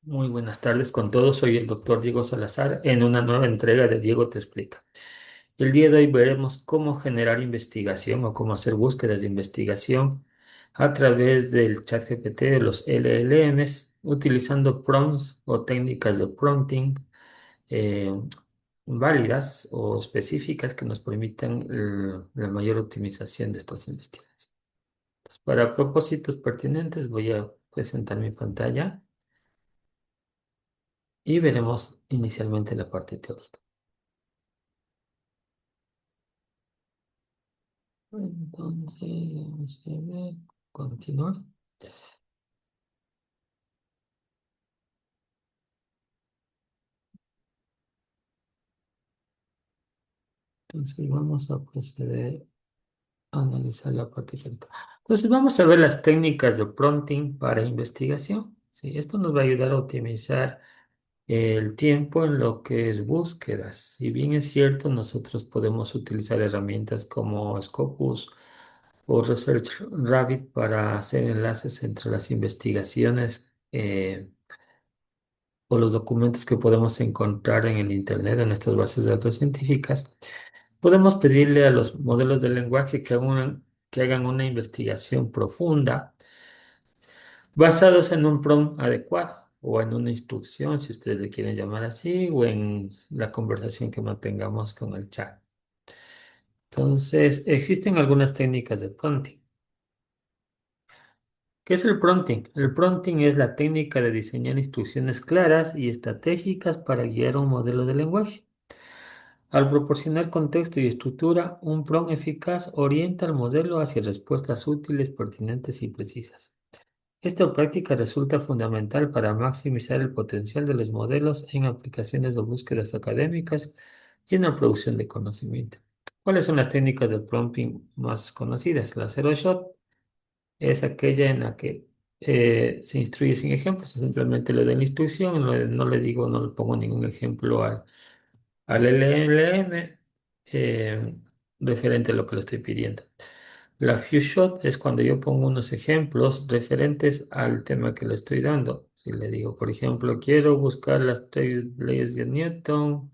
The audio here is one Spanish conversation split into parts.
Muy buenas tardes con todos. Soy el doctor Diego Salazar en una nueva entrega de Diego Te Explica. El día de hoy veremos cómo generar investigación o cómo hacer búsquedas de investigación a través del chat GPT de los LLMs utilizando prompts o técnicas de prompting eh, válidas o específicas que nos permitan la mayor optimización de estas investigaciones. Entonces, para propósitos pertinentes voy a presentar mi pantalla y veremos inicialmente la parte teórica. Entonces, vamos a ver, continuar. Entonces, vamos a proceder a analizar la parte teórica. Entonces, vamos a ver las técnicas de prompting para investigación. Sí, esto nos va a ayudar a optimizar el tiempo en lo que es búsquedas. Si bien es cierto, nosotros podemos utilizar herramientas como Scopus o Research Rabbit para hacer enlaces entre las investigaciones o los documentos que podemos encontrar en el Internet, en estas bases de datos científicas. Podemos pedirle a los modelos de lenguaje que hagan una investigación profunda basados en un prompt adecuado o en una instrucción, si ustedes le quieren llamar así, o en la conversación que mantengamos con el chat. Entonces, existen algunas técnicas de prompting. ¿Qué es el prompting? El prompting es la técnica de diseñar instrucciones claras y estratégicas para guiar un modelo de lenguaje. Al proporcionar contexto y estructura, un prompt eficaz orienta al modelo hacia respuestas útiles, pertinentes y precisas. Esta práctica resulta fundamental para maximizar el potencial de los modelos en aplicaciones de búsquedas académicas y en la producción de conocimiento. ¿Cuáles son las técnicas de prompting más conocidas? La zero shot es aquella en la que se instruye sin ejemplos, simplemente le doy la instrucción, no le digo, no le pongo ningún ejemplo al LLM referente a lo que le estoy pidiendo. La few shot es cuando yo pongo unos ejemplos referentes al tema que le estoy dando. Si le digo, por ejemplo, quiero buscar las tres leyes de Newton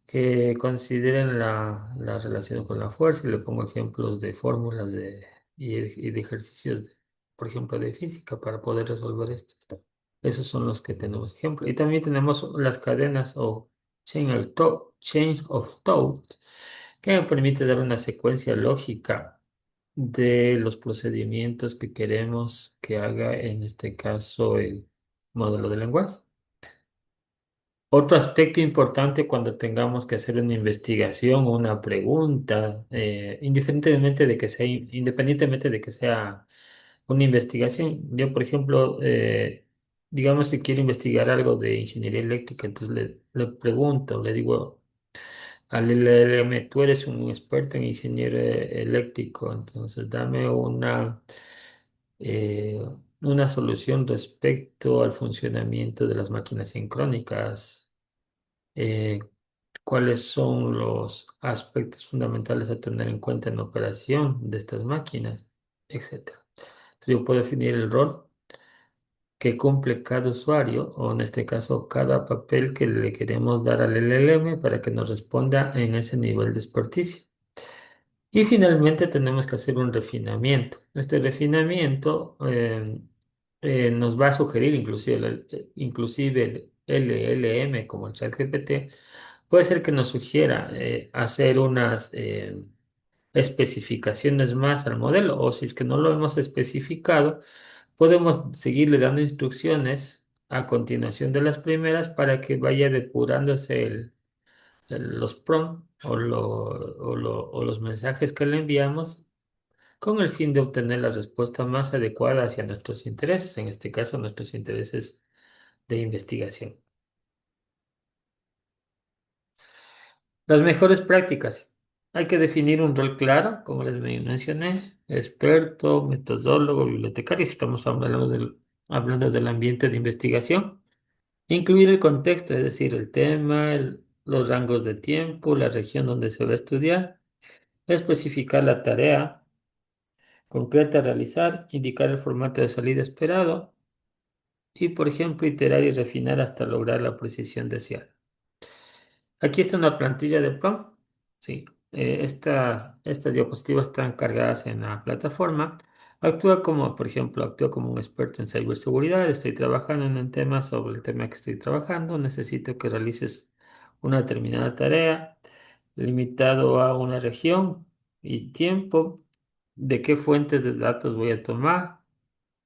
que consideren la relación con la fuerza y le pongo ejemplos de fórmulas y de ejercicios, por ejemplo, de física para poder resolver esto. Esos son los que tenemos ejemplo. Y también tenemos las cadenas o chain of thought, que me permite dar una secuencia lógica de los procedimientos que queremos que haga, en este caso, el módulo de lenguaje. Otro aspecto importante cuando tengamos que hacer una investigación o una pregunta, independientemente de que sea una investigación. Yo, por ejemplo, digamos que quiero investigar algo de ingeniería eléctrica, entonces le pregunto, le digo al LLM, tú eres un experto en ingeniero eléctrico, entonces dame eh, una solución respecto al funcionamiento de las máquinas sincrónicas. eh, Cuáles son los aspectos fundamentales a tener en cuenta en la operación de estas máquinas, etcétera. Entonces, yo puedo definir el rol que cumple cada usuario, o en este caso, cada papel que le queremos dar al LLM para que nos responda en ese nivel de experticia. Y finalmente tenemos que hacer un refinamiento. Este refinamiento nos va a sugerir, inclusive el LLM como el ChatGPT, puede ser que nos sugiera hacer unas especificaciones más al modelo, o si es que no lo hemos especificado, podemos seguirle dando instrucciones a continuación de las primeras para que vaya depurándose los prompts o los mensajes que le enviamos con el fin de obtener la respuesta más adecuada hacia nuestros intereses, en este caso nuestros intereses de investigación. Las mejores prácticas. Hay que definir un rol claro, como les mencioné, experto, metodólogo, bibliotecario, si estamos hablando del ambiente de investigación. Incluir el contexto, es decir, el tema, los rangos de tiempo, la región donde se va a estudiar, especificar la tarea concreta a realizar, indicar el formato de salida esperado y, por ejemplo, iterar y refinar hasta lograr la precisión deseada. Aquí está una plantilla de prompt. Sí, estas diapositivas están cargadas en la plataforma. Actúa como, por ejemplo, actúa como un experto en ciberseguridad. Estoy trabajando en un tema sobre el tema que estoy trabajando. Necesito que realices una determinada tarea limitado a una región y tiempo. ¿De qué fuentes de datos voy a tomar?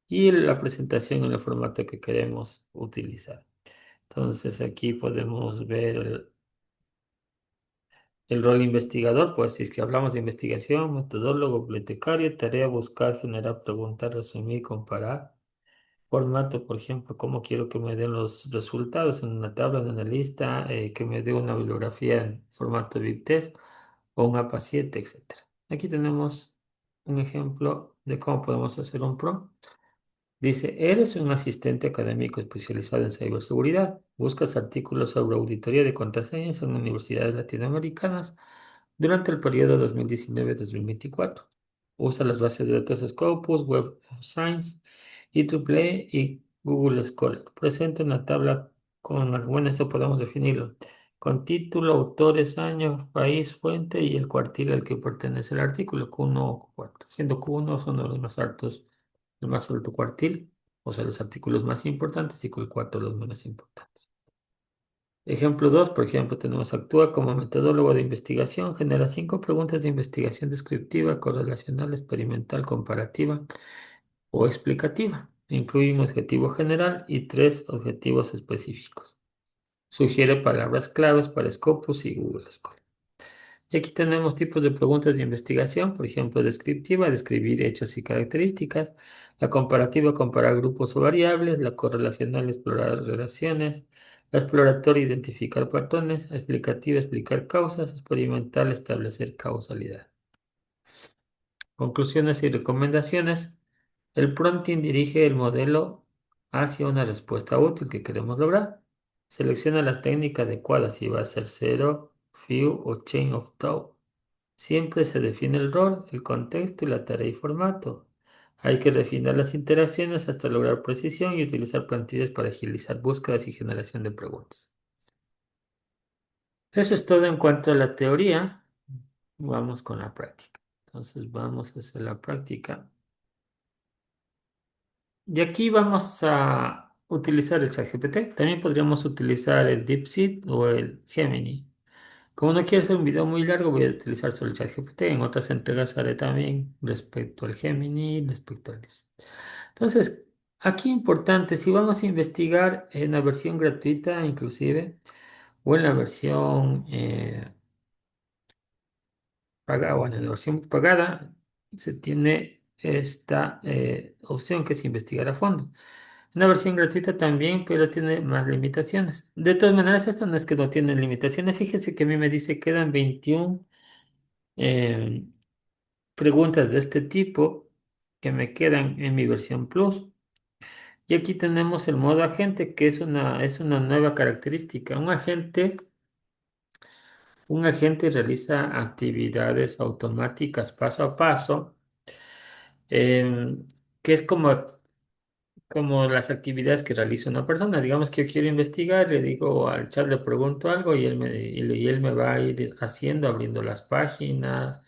Y la presentación en el formato que queremos utilizar. Entonces aquí podemos ver el rol investigador, pues si es que hablamos de investigación, metodólogo, bibliotecario, tarea, buscar, generar, preguntar, resumir, comparar. Formato, por ejemplo, cómo quiero que me den los resultados en una tabla, en una lista, que me dé una bibliografía en formato BibTeX o un APA 7, etcétera. Aquí tenemos un ejemplo de cómo podemos hacer un prompt. Dice, eres un asistente académico especializado en ciberseguridad. Buscas artículos sobre auditoría de contraseñas en universidades latinoamericanas durante el periodo 2019-2024. Usa las bases de datos Scopus, Web of Science, IEEE y Google Scholar. Presenta una tabla con, bueno, esto podemos definirlo, con título, autores, año, país, fuente y el cuartil al que pertenece el artículo, Q1 o Q4, siendo Q1 son los más altos, el más alto cuartil, o sea, los artículos más importantes y Q4 los menos importantes. Ejemplo 2, por ejemplo, tenemos actúa como metodólogo de investigación, genera 5 preguntas de investigación descriptiva, correlacional, experimental, comparativa o explicativa. Incluye un objetivo general y 3 objetivos específicos. Sugiere palabras claves para Scopus y Google Scholar. Y aquí tenemos tipos de preguntas de investigación, por ejemplo, descriptiva, describir hechos y características; la comparativa, comparar grupos o variables; la correlacional, explorar relaciones; la exploratoria, identificar patrones; la explicativa, explicar causas; experimental, establecer causalidad. Conclusiones y recomendaciones. El prompting dirige el modelo hacia una respuesta útil que queremos lograr. Selecciona la técnica adecuada, si va a ser Zero, Few o Chain of Thought. Siempre se define el rol, el contexto y la tarea y formato. Hay que refinar las interacciones hasta lograr precisión y utilizar plantillas para agilizar búsquedas y generación de preguntas. Eso es todo en cuanto a la teoría. Vamos con la práctica. Entonces vamos a hacer la práctica. Y aquí vamos a utilizar el ChatGPT. También podríamos utilizar el DeepSeek o el Gemini. Como no quiero hacer un video muy largo, voy a utilizar solo el ChatGPT. En otras entregas haré también respecto al Gemini, respecto al DeepSeek. Entonces, aquí importante, si vamos a investigar en la versión gratuita inclusive, o en la versión pagada, o en la versión pagada, se tiene esta opción que es investigar a fondo. Una versión gratuita también, pero tiene más limitaciones. De todas maneras, esta no es que no tiene limitaciones. Fíjense que a mí me dice que quedan 21 eh, preguntas de este tipo que me quedan en mi versión Plus. Y aquí tenemos el modo agente, que es una nueva característica. Un agente realiza actividades automáticas paso a paso, em, que es como las actividades que realiza una persona. Digamos que yo quiero investigar, le digo al chat, le pregunto algo y él me va a ir haciendo, abriendo las páginas.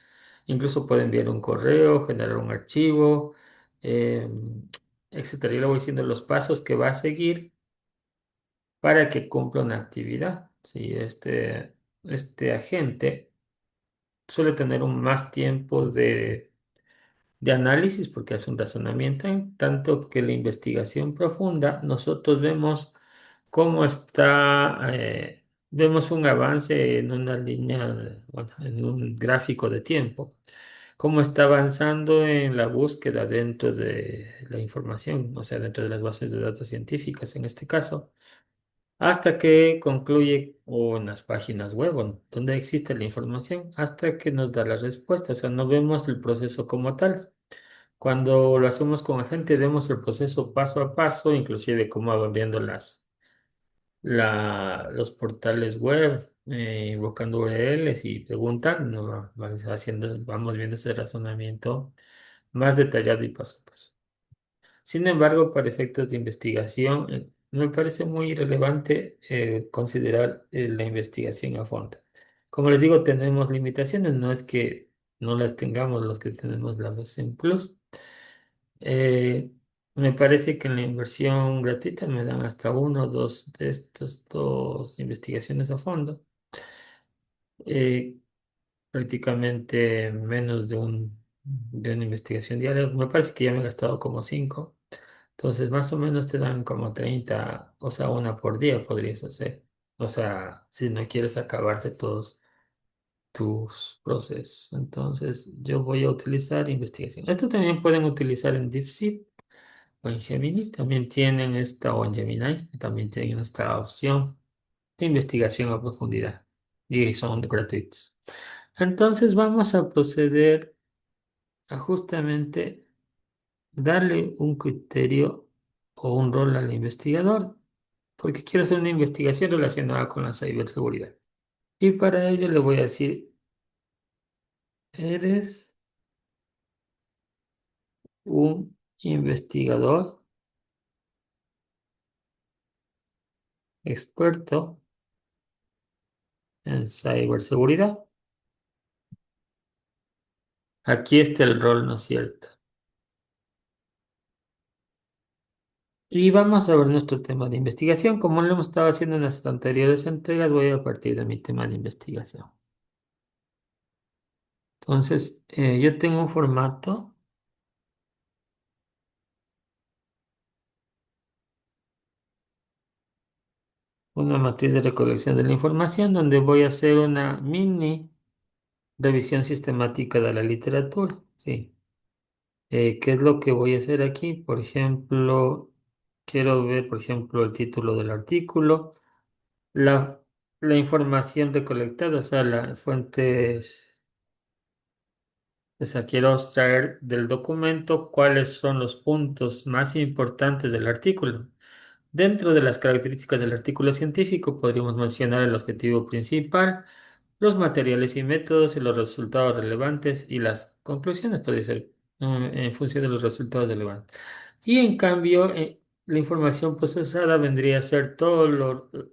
Incluso puede enviar un correo, generar un archivo, etcétera. Yo le voy diciendo los pasos que va a seguir para que cumpla una actividad. Si este agente suele tener un más tiempo de análisis porque hace un razonamiento, en tanto que la investigación profunda, nosotros vemos cómo vemos un avance en una línea, bueno, en un gráfico de tiempo, cómo está avanzando en la búsqueda dentro de la información, o sea, dentro de las bases de datos científicas en este caso, hasta que concluye o en las páginas web donde existe la información, hasta que nos da la respuesta, o sea, no vemos el proceso como tal. Cuando lo hacemos con la gente, vemos el proceso paso a paso, inclusive cómo va abriendo los portales web, invocando URLs y preguntando, vamos viendo ese razonamiento más detallado y paso a paso. Sin embargo, para efectos de investigación, me parece muy relevante considerar la investigación a fondo. Como les digo, tenemos limitaciones, no es que no las tengamos los que tenemos la versión Plus. Eh, Me parece que en la inversión gratuita me dan hasta uno o dos de estos dos investigaciones a fondo. Eh, Prácticamente menos de una investigación diaria. Me parece que ya me he gastado como cinco. Entonces, más o menos te dan como 30, o sea, una por día podrías hacer. O sea, si no quieres acabarte todos tus procesos. Entonces, yo voy a utilizar investigación. Esto también pueden utilizar en DeepSeek o en Gemini. También tienen esta, o en Gemini, también tienen esta opción de investigación a profundidad. Y son gratuitos. Entonces, vamos a proceder a justamente darle un criterio o un rol al investigador, porque quiero hacer una investigación relacionada con la ciberseguridad. Y para ello le voy a decir, eres un investigador experto en ciberseguridad. Aquí está el rol, ¿no es cierto? Y vamos a ver nuestro tema de investigación. Como lo hemos estado haciendo en las anteriores entregas, voy a partir de mi tema de investigación. Entonces, yo tengo un formato, una matriz de recolección de la información, donde voy a hacer una mini revisión sistemática de la literatura. Sí. ¿Qué es lo que voy a hacer aquí? Por ejemplo, quiero ver, por ejemplo, el título del artículo, la, la información recolectada, o sea, las fuentes. O sea, quiero extraer del documento cuáles son los puntos más importantes del artículo. Dentro de las características del artículo científico, podríamos mencionar el objetivo principal, los materiales y métodos y los resultados relevantes y las conclusiones, puede ser en función de los resultados relevantes. Y en cambio, la información procesada vendría a ser todo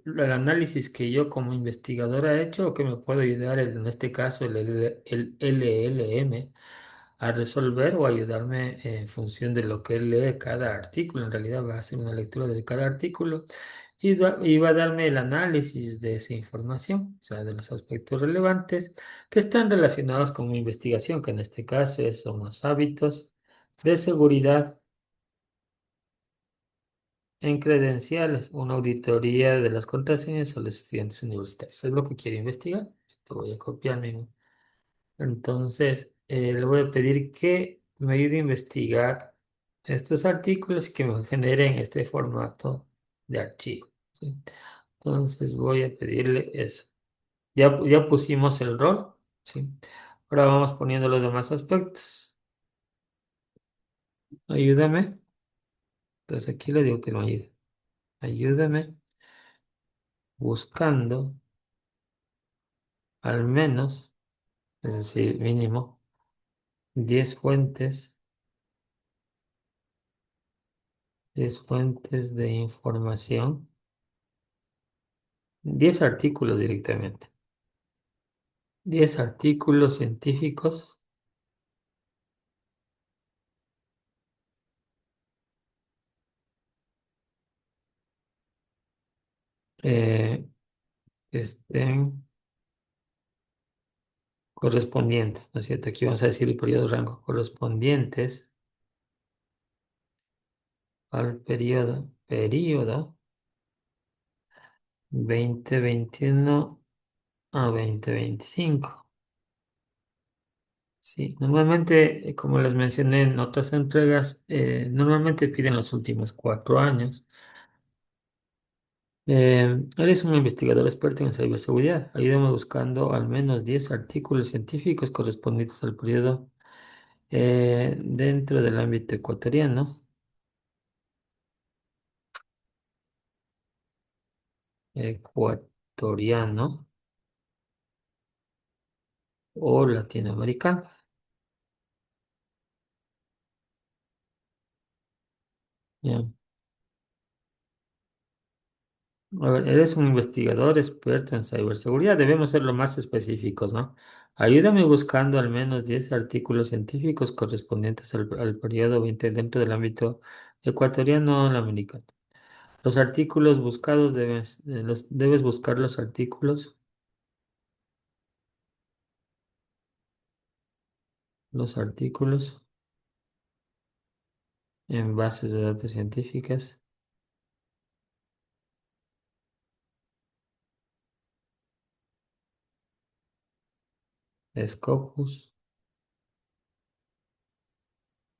el análisis que yo como investigador he hecho o que me puede ayudar, en este caso, el LLM a resolver o ayudarme en función de lo que él lee cada artículo. En realidad va a hacer una lectura de cada artículo y va a darme el análisis de esa información, o sea, de los aspectos relevantes que están relacionados con mi investigación, que en este caso son los hábitos de seguridad en credenciales, una auditoría de las contraseñas a los estudiantes universitarios. Es lo que quiero investigar. Te voy a copiar mi. Entonces, le voy a pedir que me ayude a investigar estos artículos y que me generen este formato de archivo. ¿Sí? Entonces, voy a pedirle eso. Ya pusimos el rol, ¿sí? Ahora vamos poniendo los demás aspectos. Ayúdame. Entonces, aquí le digo que me ayude. Ayúdame buscando al menos, es decir, mínimo, 10 fuentes, 10 fuentes de información. 10 artículos directamente. 10 artículos científicos eh, que estén correspondientes, ¿no es cierto? Aquí vamos a decir el periodo de rango, correspondientes al periodo 2021 a 2025. Sí, normalmente, como les mencioné en otras entregas, normalmente piden los últimos 4 años. Eres un investigador experto en ciberseguridad. Ayúdame buscando al menos 10 artículos científicos correspondientes al periodo dentro del ámbito ecuatoriano, ecuatoriano o latinoamericano. Ya. A ver, eres un investigador experto en ciberseguridad. Debemos ser lo más específicos, ¿no? Ayúdame buscando al menos 10 artículos científicos correspondientes al periodo 20 dentro del ámbito ecuatoriano o americano. Los artículos buscados debes buscar los artículos en bases de datos científicas, Scopus.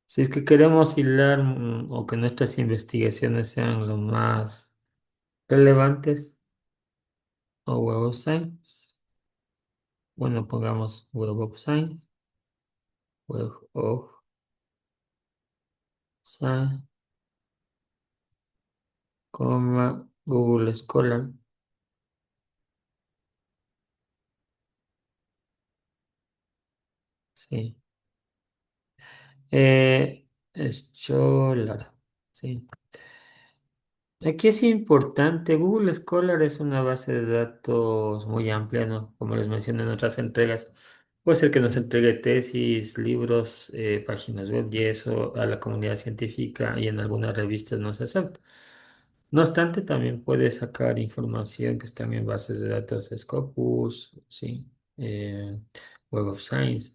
Si es que queremos hilar o que nuestras investigaciones sean lo más relevantes, o Web of Science, bueno, pongamos Web of Science, Web of Science, Google Scholar, sí. Eh, Scholar, sí. Aquí es importante, Google Scholar es una base de datos muy amplia, ¿no? Como les mencioné en otras entregas. Puede ser que nos entregue tesis, libros, páginas web y eso a la comunidad científica y en algunas revistas no se acepta. No obstante, también puede sacar información que están en bases de datos Scopus, sí, Web of Science,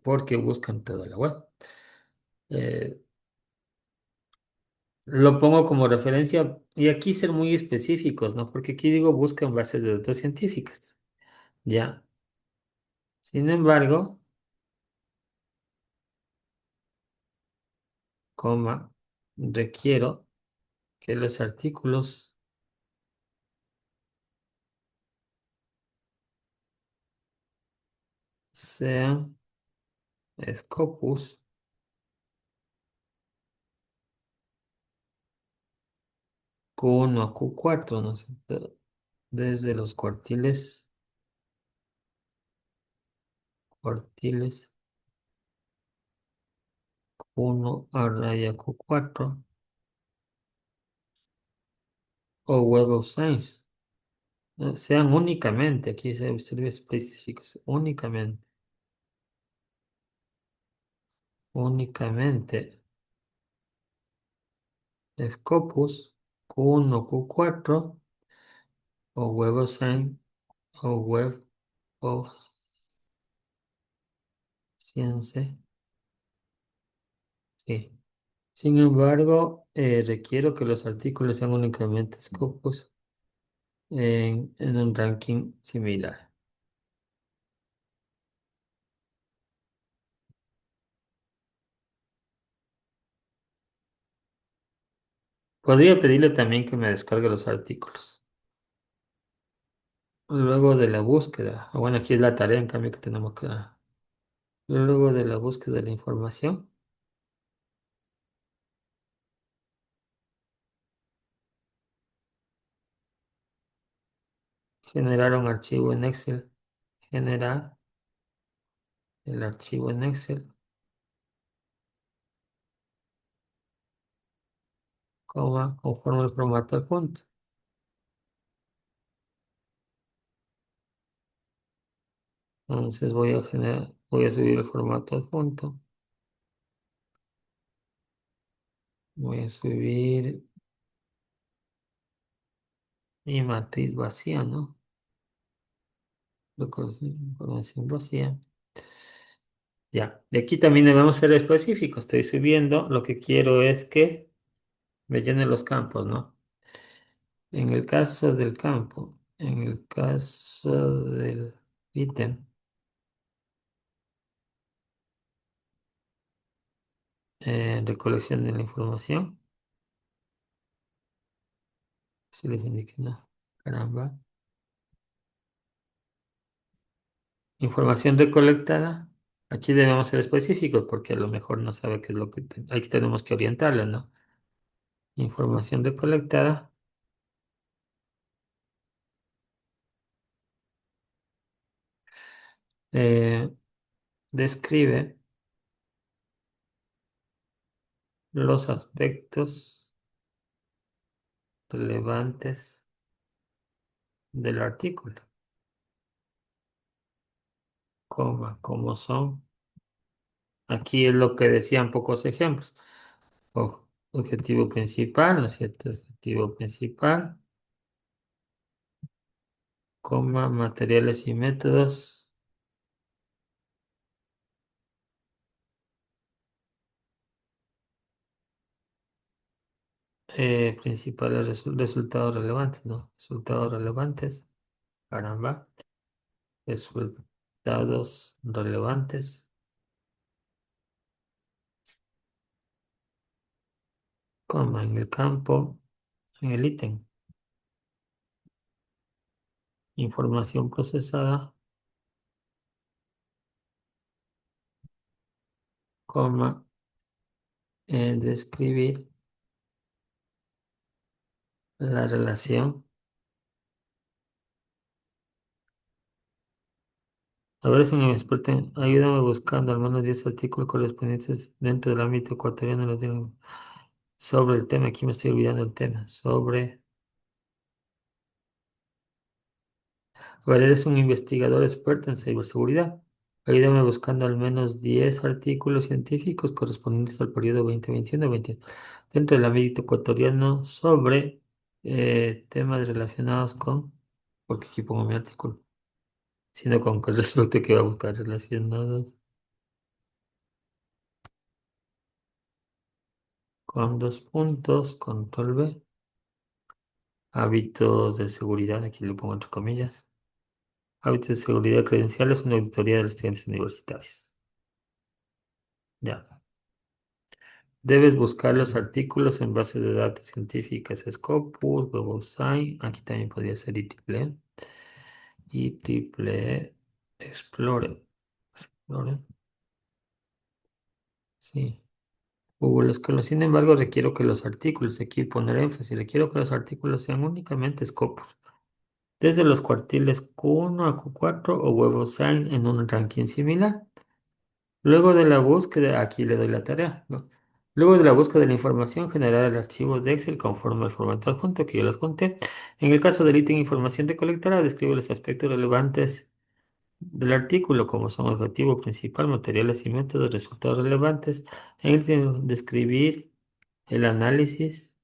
porque buscan toda la web. Eh, Lo pongo como referencia y aquí ser muy específicos, ¿no? Porque aquí digo buscan bases de datos científicas, ¿ya? Sin embargo, coma, requiero que los artículos sean Scopus Q1 a Q4, ¿no es cierto? Desde los cuartiles 1 a raya Q4 o Web of Science. Sean únicamente, aquí se sirve específicos, únicamente Scopus Q1, Q4 o Web of Science o Web of Science. Sí. Sin embargo, requiero que los artículos sean únicamente Scopus en un ranking similar. Podría pedirle también que me descargue los artículos. Luego de la búsqueda, bueno, aquí es la tarea en cambio que tenemos que dar. Luego de la búsqueda de la información, generar un archivo en Excel. Generar el archivo en Excel, coma, conforme el formato adjunto. Entonces voy a subir el formato adjunto. Voy a subir mi matriz vacía, ¿no? Información vacía. Ya. De aquí también debemos ser específicos. Estoy subiendo. Lo que quiero es que me llene los campos, ¿no? En el caso del campo, en el caso del ítem, recolección de la información, se les indique, no. Caramba. Información recolectada. Aquí debemos ser específicos porque a lo mejor no sabe qué es lo que aquí tenemos que orientarle, ¿no? Información recolectada. eh, describe los aspectos relevantes del artículo, coma, como son. Aquí es lo que decían pocos ejemplos. Objetivo principal, ¿no es cierto? Objetivo principal, coma, materiales y métodos, principales resultados relevantes, ¿no? Resultados relevantes, caramba, resultados relevantes, coma, en el campo, en el ítem, información procesada, coma, describir la relación. A ver si un experto, ayúdame buscando al menos 10 artículos correspondientes dentro del ámbito ecuatoriano latino sobre el tema. Aquí me estoy olvidando el tema. Sobre. A ver, eres un investigador experto en ciberseguridad. Ayúdame buscando al menos 10 artículos científicos correspondientes al periodo 2021-20 dentro del ámbito ecuatoriano sobre temas relacionados con. Porque aquí pongo mi artículo. Sino con qué respecto que va a buscar relacionados con dos puntos, control V. Hábitos de seguridad, aquí lo pongo entre comillas. Hábitos de seguridad credenciales, una auditoría de los estudiantes universitarios. Ya. Debes buscar los artículos en bases de datos científicas, Scopus, Web of Science. Aquí también podría ser IEEE. IEEE Explorer. Explorer. Sí. Google Scholar. Sin embargo, requiero que los artículos, aquí poner énfasis, requiero que los artículos sean únicamente Scopus. Desde los cuartiles Q1 a Q4 o Web of Science en un ranking similar. Luego de la búsqueda, aquí le doy la tarea, ¿no? Luego de la búsqueda de la información, generar el archivo de Excel conforme al formato adjunto que yo les conté. En el caso del ítem información recolectada, describe los aspectos relevantes del artículo, como son objetivo principal, materiales y métodos, resultados relevantes. En el ítem describir el análisis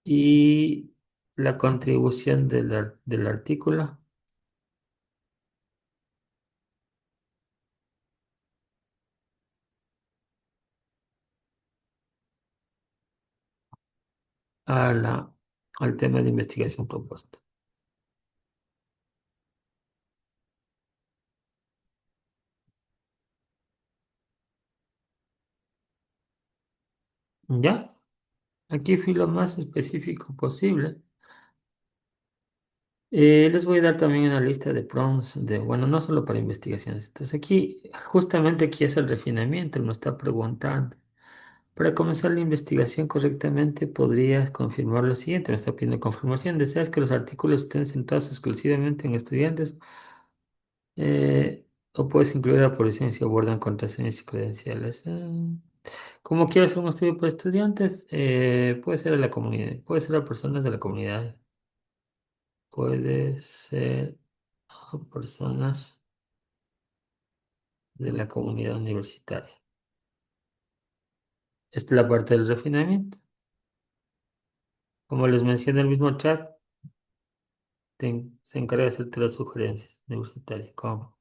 y la contribución del artículo a al tema de investigación propuesto. ¿Ya? Aquí fui lo más específico posible. Les voy a dar también una lista de prompts bueno, no solo para investigaciones. Entonces aquí, justamente aquí es el refinamiento, él me está preguntando. Para comenzar la investigación correctamente, podrías confirmar lo siguiente. Me está pidiendo confirmación. ¿Deseas que los artículos estén centrados exclusivamente en estudiantes? O puedes incluir la población si abordan contraseñas y credenciales. Como quieras hacer un estudio para estudiantes, puede ser a la comunidad, puede ser a personas de la comunidad. Puede ser a personas de la comunidad universitaria. Esta es la parte del refinamiento. Como les mencioné en el mismo chat, se encarga de hacerte las sugerencias universitarias. ¿Cómo?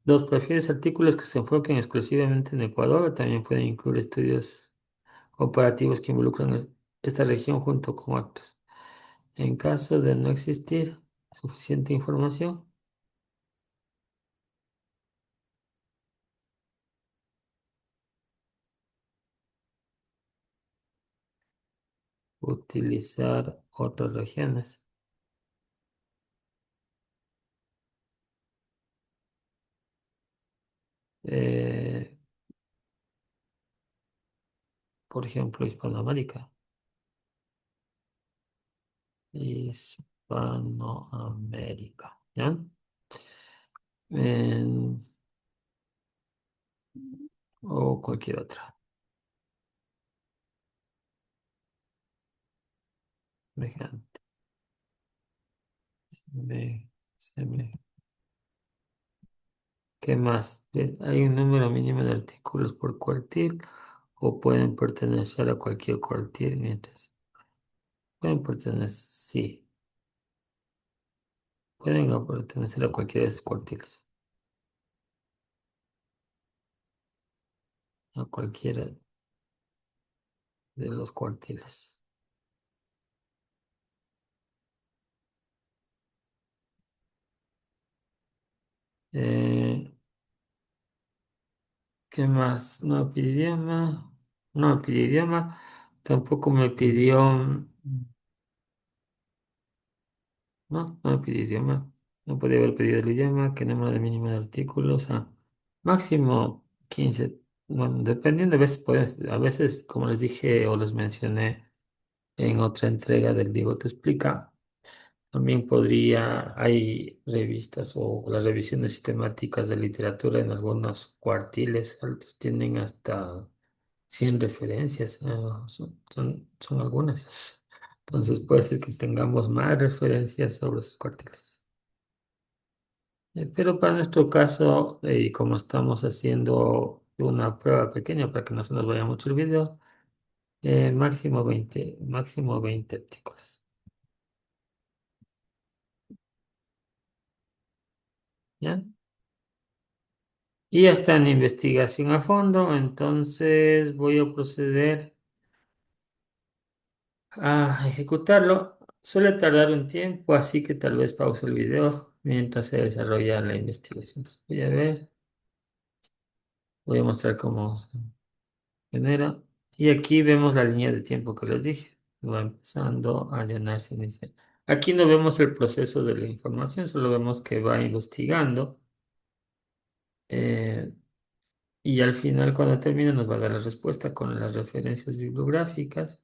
Dos, ¿prefieres artículos que se enfoquen exclusivamente en Ecuador o también pueden incluir estudios comparativos que involucran esta región junto con otros? En caso de no existir suficiente información, utilizar otras regiones. Eh, por ejemplo, Hispanoamérica. Hispanoamérica. Hispanoamérica, ¿ya? En- o cualquier otra. Semejante. Seme- seme- ¿Qué más? ¿Hay un número mínimo de artículos por cuartil o pueden pertenecer a cualquier cuartil mientras? Pueden pertenecer, sí, pueden pertenecer a cualquiera de esos cuartiles, a cualquiera de los cuartiles. Eh, ¿Qué más? No me pidió idioma, no me pidió idioma, tampoco me pidió, no me pidió idioma, no podía haber pedido el idioma, qué número de mínimo de artículos, máximo 15. Bueno, dependiendo, a veces, como les dije o les mencioné en otra entrega del Diego Te Explica, también hay revistas o las revisiones sistemáticas de literatura en algunos cuartiles altos tienen hasta 100 referencias, son algunas. Entonces puede ser que tengamos más referencias sobre esos cuartiles. Pero para nuestro caso, y como estamos haciendo una prueba pequeña para que no se nos vaya mucho el video, máximo 20 artículos. ¿Ya? Y ya está en investigación a fondo, entonces voy a proceder a ejecutarlo. Suele tardar un tiempo, así que tal vez pause el video mientras se desarrolla la investigación. Entonces, voy a ver, voy a mostrar cómo se genera. Y aquí vemos la línea de tiempo que les dije. Va empezando a llenarse inicial. Aquí no vemos el proceso de la información, solo vemos que va investigando. eh, y al final, cuando termine, nos va a dar la respuesta con las referencias bibliográficas.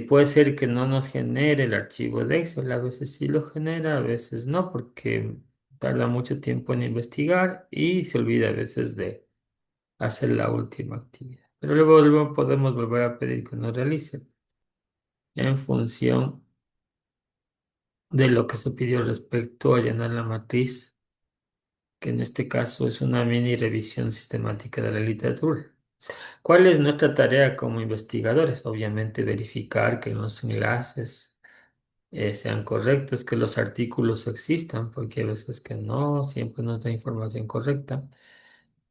Puede ser que no nos genere el archivo de Excel, a veces sí lo genera, a veces no, porque tarda mucho tiempo en investigar y se olvida a veces de hacer la última actividad. Pero luego podemos volver a pedir que nos realice en función de lo que se pidió respecto a llenar la matriz, que en este caso es una mini revisión sistemática de la literatura. ¿Cuál es nuestra tarea como investigadores? Obviamente verificar que los enlaces sean correctos, que los artículos existan, porque hay veces que no, siempre nos da información correcta,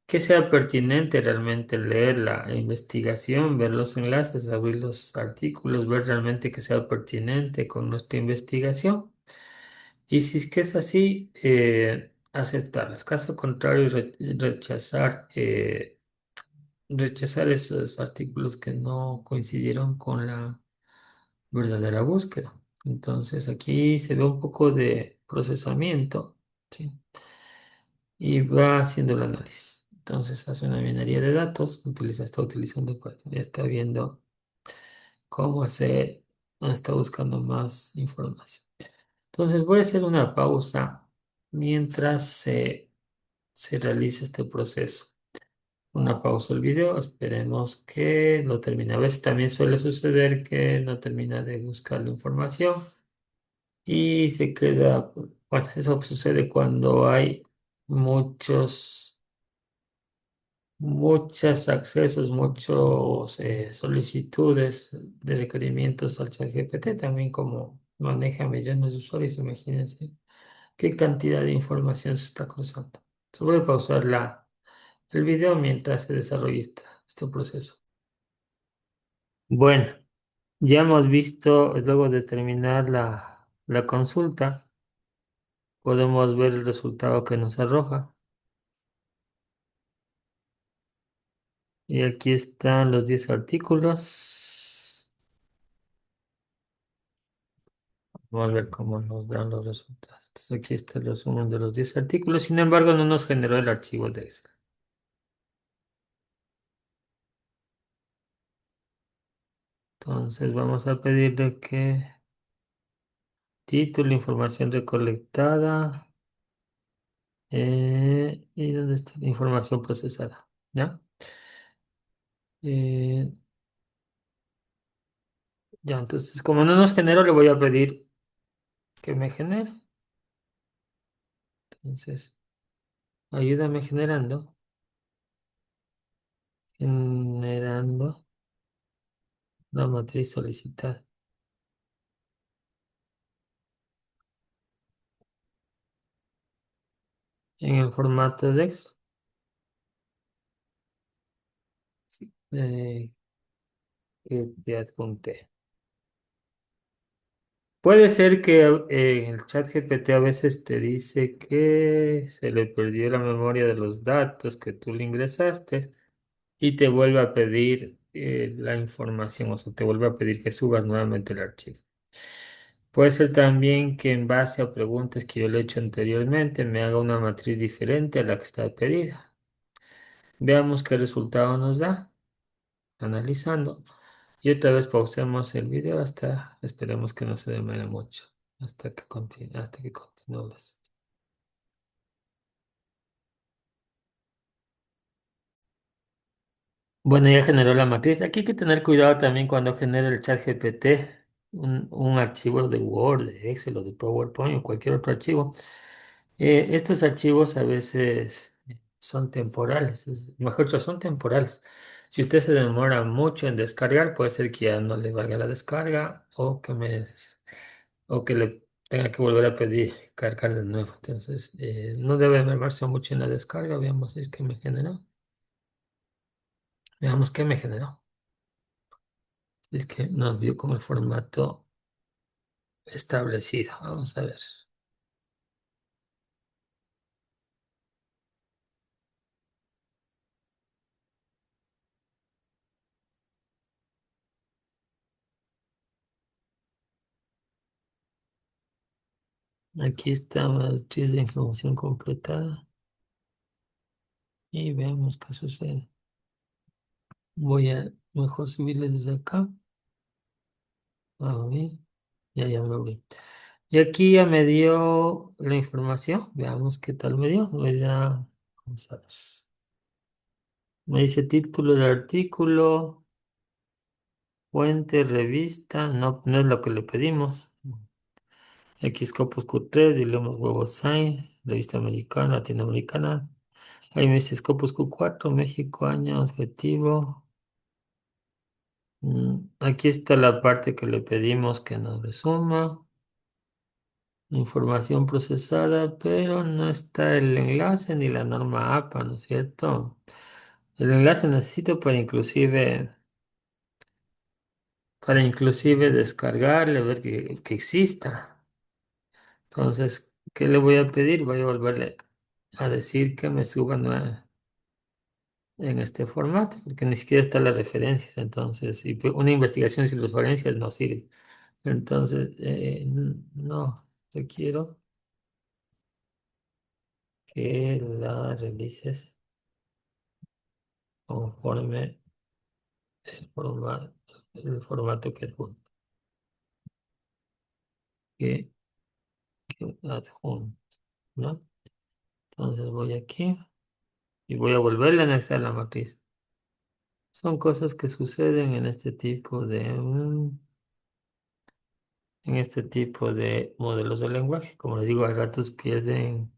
que sea pertinente realmente leer la investigación, ver los enlaces, abrir los artículos, ver realmente que sea pertinente con nuestra investigación. Y si es que es así, aceptarlas. Caso contrario, rechazar esos artículos que no coincidieron con la verdadera búsqueda. Entonces aquí se ve un poco de procesamiento, ¿sí? Y va haciendo el análisis. Entonces hace una minería de datos, está utilizando Python, ya está viendo cómo hacer, está buscando más información. Entonces voy a hacer una pausa mientras se realiza este proceso. Una pausa el video, esperemos que lo termine. A veces también suele suceder que no termina de buscar la información y se queda, bueno, eso sucede cuando hay muchos, muchos accesos, muchos solicitudes de requerimientos al ChatGPT, también como maneja millones de usuarios, imagínense qué cantidad de información se está cruzando. So, voy a pausar el video mientras se desarrolla este proceso. Bueno, ya hemos visto, luego de terminar la consulta, podemos ver el resultado que nos arroja. Y aquí están los 10 artículos. Vamos a ver cómo nos dan los resultados. Entonces aquí está el resumen de los 10 artículos. Sin embargo, no nos generó el archivo de Excel. Entonces vamos a pedirle que Título, información recolectada. ¿Y dónde está la información procesada? ¿Ya? Eh, ya, entonces, como no nos genero, le voy a pedir que me genere. Entonces, ayúdame generando. Generando la matriz solicitada. En el formato de Excel eh, que te adjunté. Puede ser que el chat GPT a veces te dice que se le perdió la memoria de los datos que tú le ingresaste y te vuelve a pedir la información, o sea, te vuelve a pedir que subas nuevamente el archivo. Puede ser también que en base a preguntas que yo le he hecho anteriormente me haga una matriz diferente a la que está pedida. Veamos qué resultado nos da, analizando. Y otra vez pausemos el video hasta, esperemos que no se demore mucho, hasta que continúe. Bueno, ya generó la matriz. Aquí hay que tener cuidado también cuando genera el chat GPT un archivo de Word, de Excel o de PowerPoint o cualquier otro archivo. Estos archivos a veces son temporales, mejor dicho, son temporales. Si usted se demora mucho en descargar, puede ser que ya no le valga la descarga o que le tenga que volver a pedir cargar de nuevo. Entonces, no debe demorarse mucho en la descarga. Veamos si es que me generó. Veamos qué me generó. Es que nos dio con el formato establecido. Vamos a ver. Aquí está matriz de información completada y veamos qué sucede. Voy a mejor subirle desde acá. A ver, ya me abrí. Y aquí ya me dio la información. Veamos qué tal me dio. Vamos a ver. Me dice título del artículo, fuente, revista. No, no es lo que le pedimos. X Scopus Q3, Dilemos Web of Science, revista americana, latinoamericana. Ahí me dice Scopus Q4, México, año, objetivo. Aquí está la parte que le pedimos que nos resuma. Información procesada, pero no está el enlace ni la norma APA, ¿no es cierto? El enlace necesito para inclusive descargarle, ver que exista. Entonces, ¿qué le voy a pedir? Voy a volverle a decir que me suba en este formato, porque ni siquiera están las referencias. Entonces, una investigación sin referencias no sirve. Entonces, no, requiero que la realices conforme el formato, el formato que, que adjunto, ¿no? Entonces voy aquí y voy a volverle a anexar la matriz. Son cosas que suceden en este tipo de modelos de lenguaje. Como les digo, a ratos pierden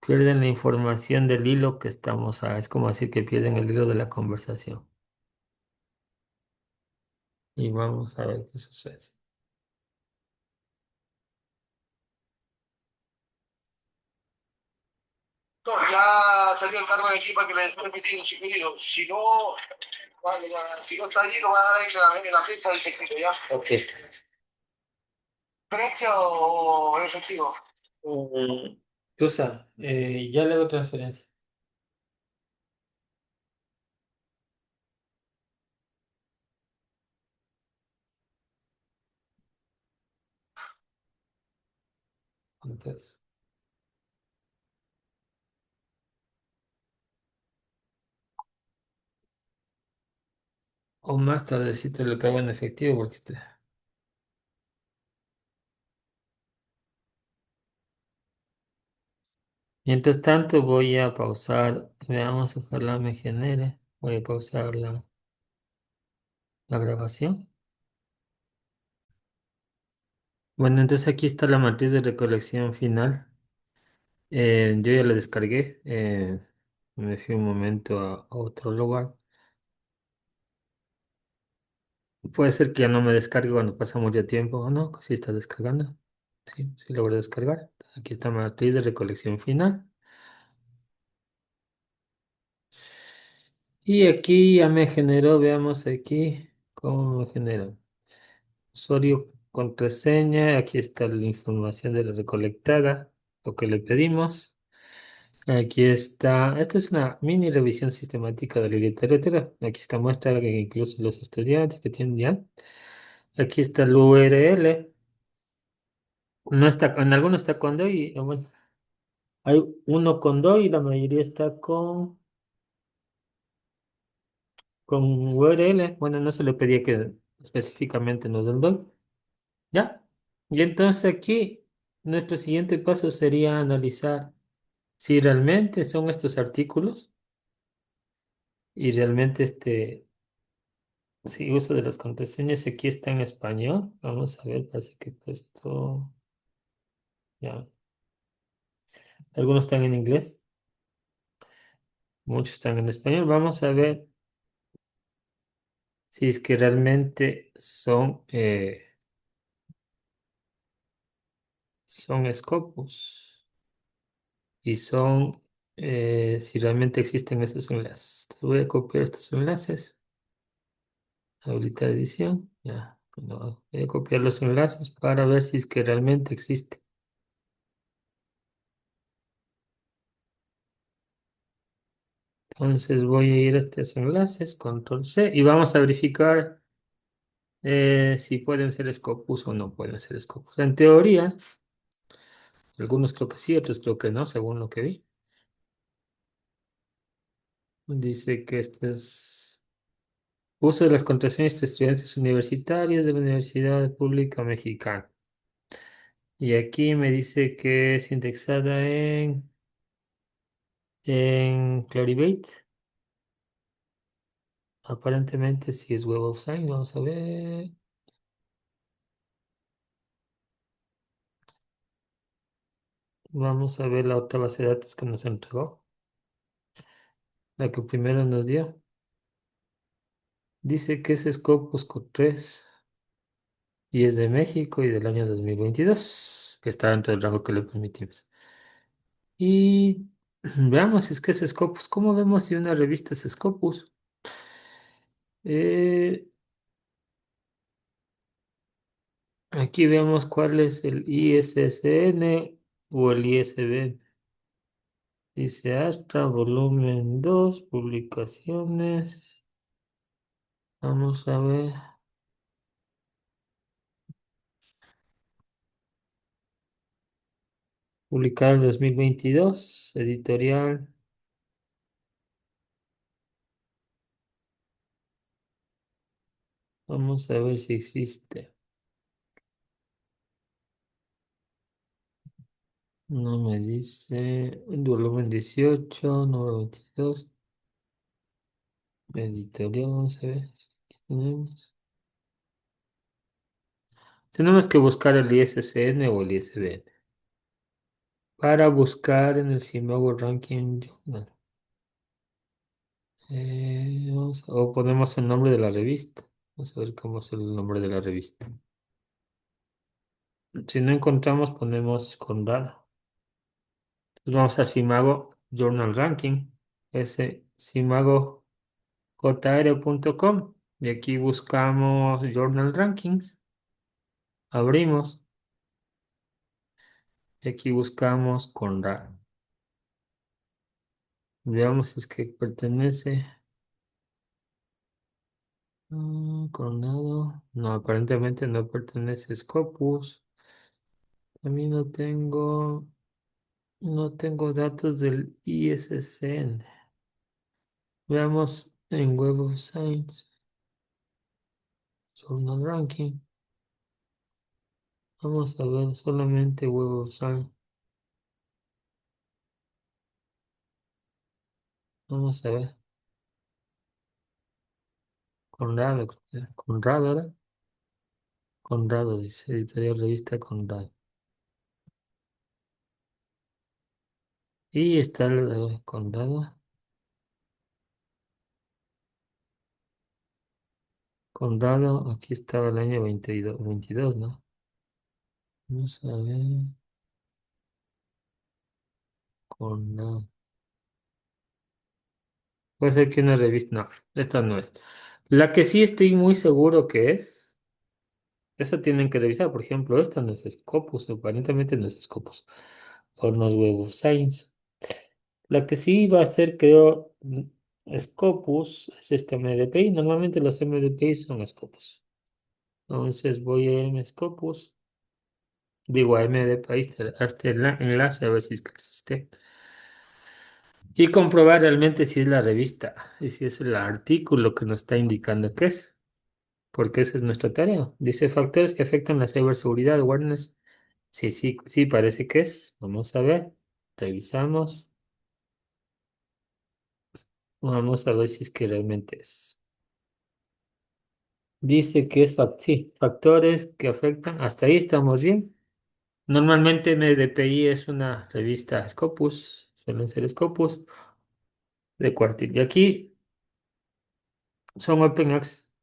la información del hilo que es como decir que pierden el hilo de la conversación. Y vamos a ver qué sucede. Ya salió el cargo de aquí para que le después metido su pedido. Si no, vale, si no está allí, lo van a dar en la prensa del éxito, ¿ya? Ok. ¿Precio o efectivo? Tusa, ya le hago transferencia. Entonces, o más tardecito le pago en efectivo porque Mientras tanto, voy a pausar. Veamos, ojalá me genere. Voy a pausar la grabación. Bueno, entonces aquí está la matriz de recolección final. Yo ya la descargué. Me fui un momento a otro lugar. Puede ser que ya no me descargue cuando pasa mucho tiempo. O no, sí está descargando. Sí, sí logro descargar. Aquí está la matriz de recolección final. Y aquí ya me generó, veamos aquí cómo me generó. Usuario, contraseña, aquí está la información de la recolectada, lo que le pedimos. Aquí está, esta es una mini revisión sistemática de la literatura. Aquí está muestra que incluso los estudiantes que tienen ya. Aquí está el URL. No está, en algunos está con do y bueno, hay uno con do y la mayoría está con URL. Bueno, no se le pedía que específicamente nos den do. ¿Ya? Y entonces aquí nuestro siguiente paso sería analizar si realmente son estos artículos y realmente si uso de las contraseñas aquí está en español. Vamos a ver, parece que he puesto, ya, algunos están en inglés, muchos están en español. Vamos a ver si es que realmente son Scopus y si realmente existen esos enlaces. Voy a copiar estos enlaces. Habilitar edición. Ya. Bueno, voy a copiar los enlaces para ver si es que realmente existe. Entonces voy a ir a estos enlaces, control C, y vamos a verificar si pueden ser Scopus o no pueden ser Scopus. En teoría, algunos creo que sí, otros creo que no, según lo que vi. Dice que este es uso de las contraseñas de estudiantes universitarios de la Universidad Pública Mexicana. Y aquí me dice que es indexada en Clarivate. Aparentemente sí es Web of Science. Vamos a ver. Vamos a ver la otra base de datos que nos entregó. La que primero nos dio. Dice que es Scopus Q3 y es de México y del año 2022, que está dentro del rango que le permitimos. Y veamos si es que es Scopus. ¿Cómo vemos si una revista es Scopus? Eh, Aquí vemos cuál es el ISSN o el ISBN. Dice hasta volumen 2 publicaciones. Vamos a ver. Publicado en 2022 editorial. Vamos a ver si existe. No me dice. Volumen 18 número 22 editorial, vamos a ver. Si tenemos. Tenemos que buscar el ISSN o el ISBN. Para buscar en el Simago Ranking Journal. O ponemos el nombre de la revista. Vamos a ver cómo es el nombre de la revista. Si no encontramos, ponemos Conrado. Entonces vamos a Simago Journal Ranking. Ese simagojr.com. Y aquí buscamos Journal Rankings. Abrimos. Y aquí buscamos Conrado. Veamos si es que pertenece. Coronado. No, aparentemente no pertenece a Scopus. A mí no tengo datos del ISSN. Veamos en Web of Science, Journal Ranking. Vamos a ver solamente Web of Science. Vamos a ver. Conrado, Conrado, ¿verdad? Conrado, dice, editorial revista Conrado. Y está el de Conrado. Conrado, aquí estaba el año 22, ¿no? Vamos a ver. Conrado. Puede ser que una revista. No, esta no es. La que sí estoy muy seguro que es. Eso tienen que revisar. Por ejemplo, esta no es Scopus. Aparentemente no es Scopus. O no es Web of Science. La que sí va a ser, creo, Scopus es este MDPI. Normalmente los MDPI son Scopus. Entonces voy a irme a Scopus. Digo a MDPI hasta el enlace a ver si es que existe. Y comprobar realmente si es la revista y si es el artículo que nos está indicando que es. Porque esa es nuestra tarea. Dice factores que afectan la ciberseguridad, awareness. Sí, sí, sí, parece que es. Vamos a ver. Revisamos. Vamos a ver si es que realmente es. Dice que es sí, factores que afectan. Hasta ahí estamos bien. Normalmente MDPI es una revista Scopus. Suelen ser Scopus de cuartil. Y aquí son Open Access.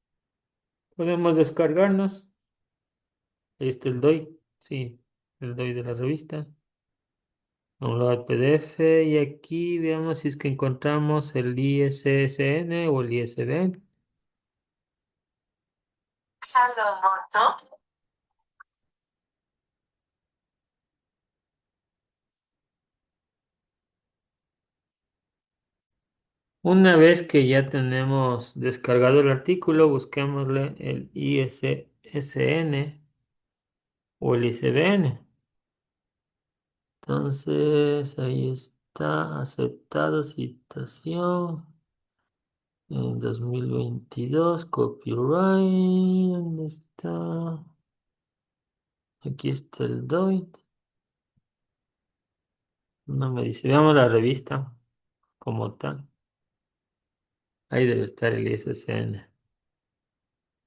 Podemos descargarnos. Ahí está el DOI. Sí, el DOI de la revista. Download PDF y aquí veamos si es que encontramos el ISSN o el ISBN. Una vez que ya tenemos descargado el artículo, busquémosle el ISSN o el ISBN. Entonces, ahí está, aceptado, citación, en 2022 copyright, ¿dónde está? Aquí está el DOIT. No me dice, veamos la revista como tal. Ahí debe estar el ISSN.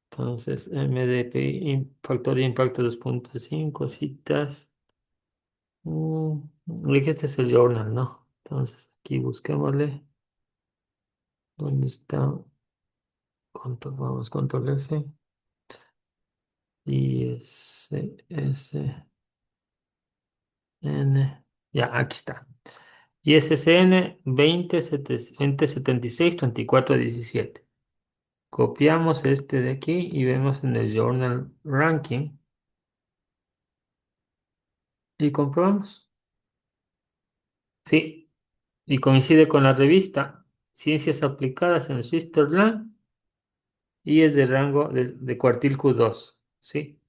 Entonces, MDP, factor de impacto 2.5 citas. Mm, este es el journal, ¿no? Entonces, aquí busquémosle. ¿Dónde está? Control, vamos, control F. ISSN. Ya, aquí está. ISSN 2076-3417. Copiamos este de aquí y vemos en el journal ranking y comprobamos. Sí, y coincide con la revista Ciencias Aplicadas en Switzerland y es de rango de cuartil Q2. Sí,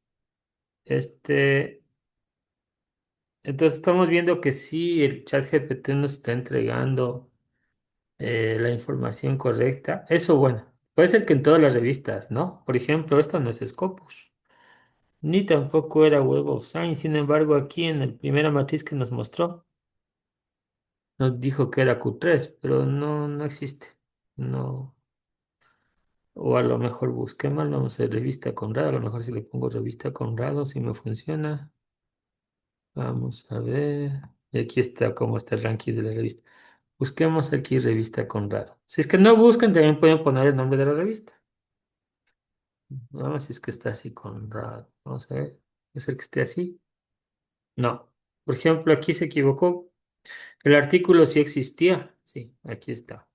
este, entonces estamos viendo que sí, el chat GPT nos está entregando la información correcta. Eso, bueno, puede ser que en todas las revistas, ¿no? Por ejemplo, esta no es Scopus, ni tampoco era Web of Science. Sin embargo, aquí en la primera matriz que nos mostró, nos dijo que era Q3, pero no, no existe. No. O a lo mejor busquemos, vamos a revista Conrado, a lo mejor si le pongo revista Conrado, si me funciona. Vamos a ver. Y aquí está cómo está el ranking de la revista. Busquemos aquí revista Conrado. Si es que no buscan, también pueden poner el nombre de la revista. Vamos si es que está así Conrado. Vamos a ver. ¿Es el que esté así? No. Por ejemplo, aquí se equivocó. El artículo sí existía. Sí, aquí está.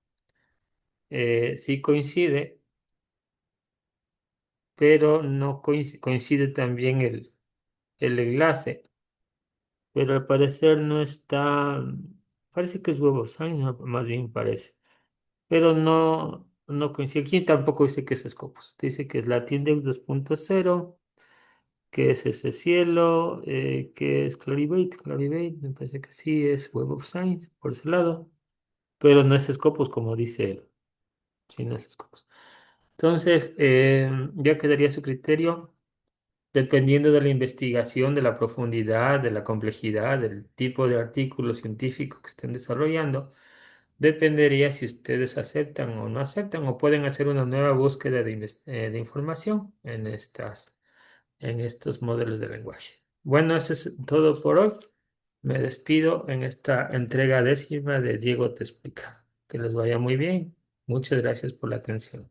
Sí coincide, pero no coincide también el enlace. Pero al parecer no está, parece que es Web of Science, más bien parece, pero no, no coincide. Aquí tampoco dice que es Scopus, dice que es Latindex 2.0, que es ese cielo, que es Clarivate, me parece que sí es Web of Science por ese lado, pero no es Scopus como dice él, sí, no es Scopus. Entonces, ya quedaría su criterio. Dependiendo de la investigación, de la profundidad, de la complejidad, del tipo de artículo científico que estén desarrollando, Dependería si ustedes aceptan o no aceptan o pueden hacer una nueva búsqueda de información en estos modelos de lenguaje. Bueno, eso es todo por hoy. Me despido en esta entrega décima de Diego Te Explica. Que les vaya muy bien. Muchas gracias por la atención.